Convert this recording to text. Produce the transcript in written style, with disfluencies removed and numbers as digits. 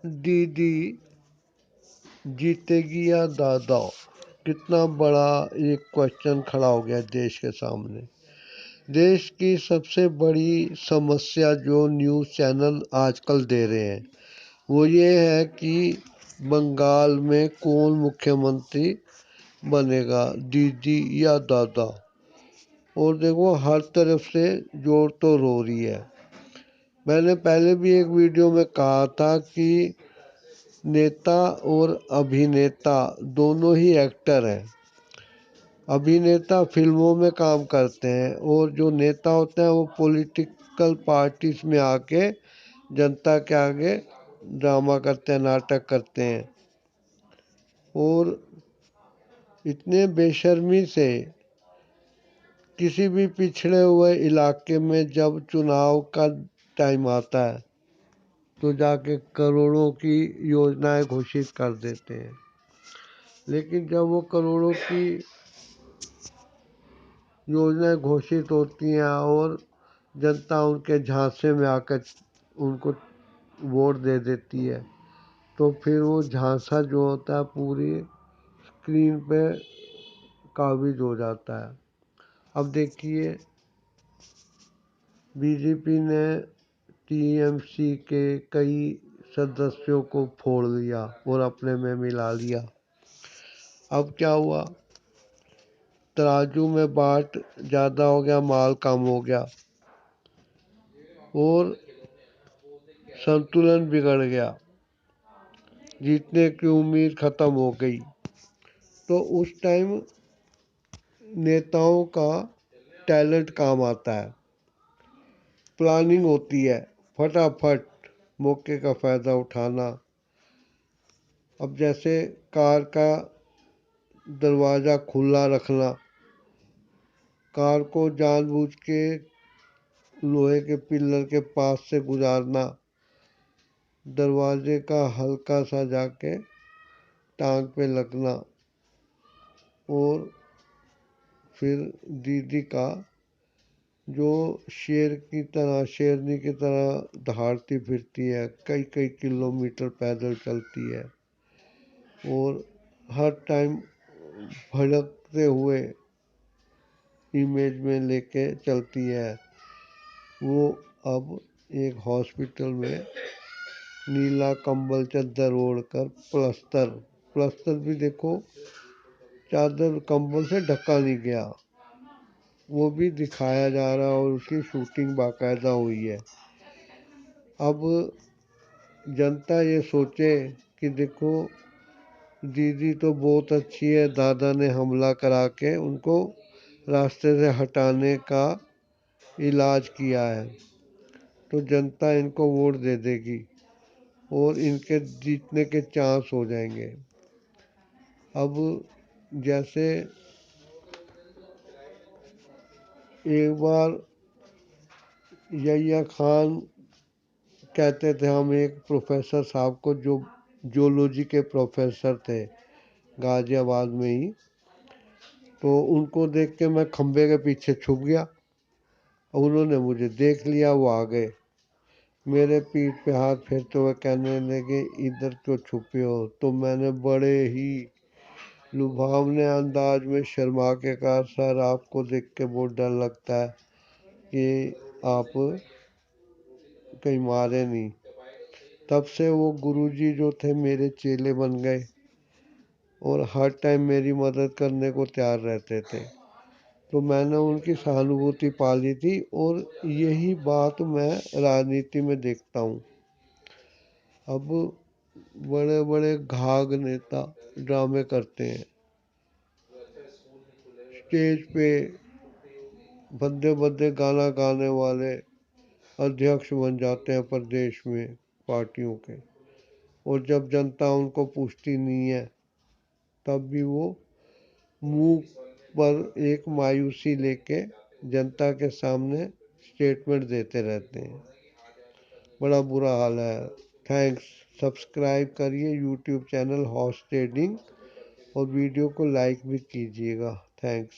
दीदी जीतेगी या दादा? कितना बड़ा एक क्वेश्चन खड़ा हो गया देश के सामने। देश की सबसे बड़ी समस्या जो न्यूज़ चैनल आजकल दे रहे हैं वो ये है कि बंगाल में कौन मुख्यमंत्री बनेगा, दीदी या दादा। और देखो हर तरफ से जोर तो रो रही है। मैंने पहले भी एक वीडियो में कहा था कि नेता और अभिनेता दोनों ही एक्टर हैं। अभिनेता फिल्मों में काम करते हैं और जो नेता होते हैं वो पॉलिटिकल पार्टीज में आके जनता के आगे ड्रामा करते हैं, नाटक करते हैं। और इतने बेशर्मी से किसी भी पिछड़े हुए इलाके में जब चुनाव का टाइम आता है तो जाके करोड़ों की योजनाएं घोषित कर देते हैं। लेकिन जब वो करोड़ों की योजनाएं घोषित होती हैं और जनता उनके झांसे में आकर उनको वोट दे देती है तो फिर वो झांसा जो होता है पूरी स्क्रीन पे काबिज हो जाता है। अब देखिए बीजेपी ने टीएमसी के कई सदस्यों को फोड़ लिया और अपने में मिला लिया। अब क्या हुआ, तराजू में बाट ज़्यादा हो गया, माल कम हो गया और संतुलन बिगड़ गया, जीतने की उम्मीद ख़त्म हो गई। तो उस टाइम नेताओं का टैलेंट काम आता है, प्लानिंग होती है, फटाफट मौके का फ़ायदा उठाना। अब जैसे कार का दरवाज़ा खुला रखना, कार को जानबूझ के लोहे के पिलर के पास से गुजारना, दरवाजे का हल्का सा जाके टांग पे लगना और फिर दीदी का जो शेर की तरह, शेरनी की तरह दहाड़ती फिरती है, कई कई किलोमीटर पैदल चलती है और हर टाइम भड़कते हुए इमेज में लेके चलती है। वो अब एक हॉस्पिटल में नीला कंबल चादर ओढ़कर प्लस्तर प्लस्तर भी देखो, चादर कंबल से ढका नहीं गया, वो भी दिखाया जा रहा है और उसकी शूटिंग बाकायदा हुई है। अब जनता ये सोचे कि देखो दीदी तो बहुत अच्छी है, दादा ने हमला करा के उनको रास्ते से हटाने का इलाज किया है, तो जनता इनको वोट दे देगी और इनके जीतने के चांस हो जाएंगे। अब जैसे एक बार यहिया खान कहते थे, हम एक प्रोफेसर साहब को जो जूलॉजी के प्रोफेसर थे गाजियाबाद में ही, तो उनको देख के मैं खंबे के पीछे छुप गया। उन्होंने मुझे देख लिया, वो आ गए मेरे पीठ पे हाथ फेरते हुए कहने लगे इधर क्यों छुपे हो। तो मैंने बड़े ही लुभावने अंदाज में शर्मा के कहा सर आपको देख के बहुत डर लगता है कि आप कहीं मारे नहीं। तब से वो गुरुजी जो थे मेरे चेले बन गए और हर टाइम मेरी मदद करने को तैयार रहते थे। तो मैंने उनकी सहानुभूति पाली थी और यही बात मैं राजनीति में देखता हूँ। अब बड़े बड़े घाघ नेता ड्रामे करते हैं, स्टेज पे भद्दे भद्दे गाना गाने वाले अध्यक्ष बन जाते हैं प्रदेश में पार्टियों के, और जब जनता उनको पूछती नहीं है तब भी वो मुंह पर एक मायूसी लेके जनता के सामने स्टेटमेंट देते रहते हैं। बड़ा बुरा हाल है। थैंक्स। सब्सक्राइब करिए यूट्यूब चैनल हॉर्स ट्रेडिंग और वीडियो को लाइक भी कीजिएगा। थैंक्स।